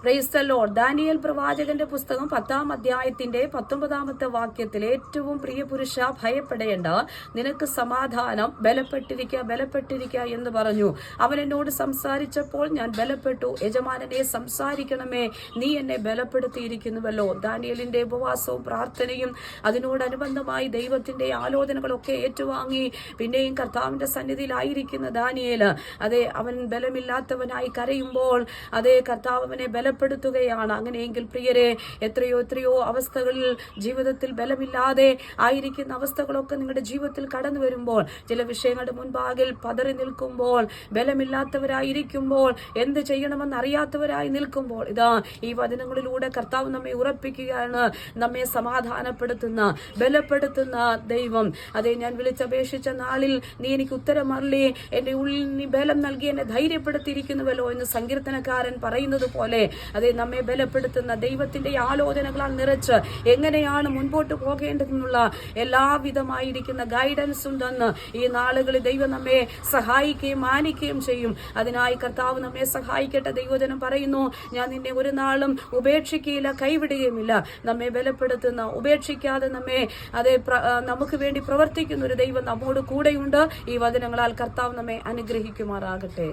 Praise the Lord. Daniel പ്രവാചകന്റെ പുസ്തകം 10-ാം അധ്യായത്തിന്റെ 19-ാമത്തെ വാക്യത്തിൽ ഏറ്റവും പ്രിയ പുരുഷ, ഭയപ്പെടേണ്ട, നിനക്ക് സമാധാനം, ബലപ്പെട്ടിരിക്കുക എന്ന് പറഞ്ഞു. അവൻ എന്നോട് സംസാരിച്ചപ്പോൾ ഞാൻ ബലപ്പെട്ടു. യജമാനനെ സംസാരിക്കണമേ, നീ എന്നെ ബലപ്പെടുത്തിയിരിക്കുന്നുവല്ലോ. ദാനിയേലിന്റെ ഉപവാസവും പ്രാർത്ഥനയും അതിനോടനുബന്ധമായി ദൈവത്തിന്റെ ആലോചനകളൊക്കെ ഏറ്റുവാങ്ങി പിന്നെയും കർത്താവിന്റെ സന്നിധിയിലായിരിക്കുന്ന ദാനിയേൽ, അതെ, അവൻ ബലമില്ലാത്തവനായി കരയുമ്പോൾ അതേ കർത്താവ് അവനെ ബലപ്പെടുത്തുകയാണ്. അങ്ങനെയെങ്കിൽ പ്രിയരെ, എത്രയോ അവസ്ഥകളിൽ ജീവിതത്തിൽ ബലമില്ലാതെ ആയിരിക്കുന്ന അവസ്ഥകളൊക്കെ നിങ്ങളുടെ ജീവിതത്തിൽ കടന്നു വരുമ്പോൾ, ചില വിഷയങ്ങളുടെ മുൻപാകിൽ പതറി നിൽക്കുമ്പോൾ, ബലമില്ലാത്തവരായിരിക്കുമ്പോൾ, എന്ത് ചെയ്യണമെന്ന് അറിയാത്തവരായി നിൽക്കുമ്പോൾ, ഇതാ ഈ വചനങ്ങളിലൂടെ കർത്താവ് നമ്മെ ഉറപ്പിക്കുകയാണ്. നമ്മെ സമാധാനപ്പെടുത്തുന്ന, ബലപ്പെടുത്തുന്ന ദൈവം. അതെ, ഞാൻ വിളിച്ചപേക്ഷിച്ച നാളിൽ നീ എനിക്ക് ഉത്തരം അരുളി, എന്റെ ഉള്ളിൽ നീ ബലം നൽകി എന്നെ ധൈര്യപ്പെടുത്തിയിരിക്കുന്നുവല്ലോ എന്ന് സങ്കീർത്തനക്കാരൻ പറയുന്നത് പോലെ, അതെ, നമ്മെ ബലപ്പെടുത്തുന്ന ദൈവത്തിന്റെ ആലോചനകളാൽ നിറച്ച് എങ്ങനെയാണ് മുൻപോട്ട് പോകേണ്ടതെന്നുള്ള എല്ലാവിധമായിരിക്കുന്ന ഗൈഡൻസ് ഉണ്ടെന്ന് ഈ നാളുകളിൽ ദൈവം നമ്മെ സഹായിക്കുകയും മാനിക്കുകയും ചെയ്യും. അതിനായി കർത്താവ് നമ്മെ സഹായിക്കട്ടെ. ദൈവജനം പറയുന്നു, ഞാൻ നിന്നെ ഒരു നാളും ഉപേക്ഷിക്കുകയില്ല, കൈവിടുകയുമില്ല. നമ്മെ ബലപ്പെടുത്തുന്ന, ഉപേക്ഷിക്കാതെ നമ്മെ നമുക്ക് വേണ്ടി പ്രവർത്തിക്കുന്ന ഒരു ദൈവം നമ്മോട് കൂടെയുണ്ട്. ഈ വചനങ്ങളാൽ കർത്താവ് നമ്മെ അനുഗ്രഹിക്കുമാറാകട്ടെ.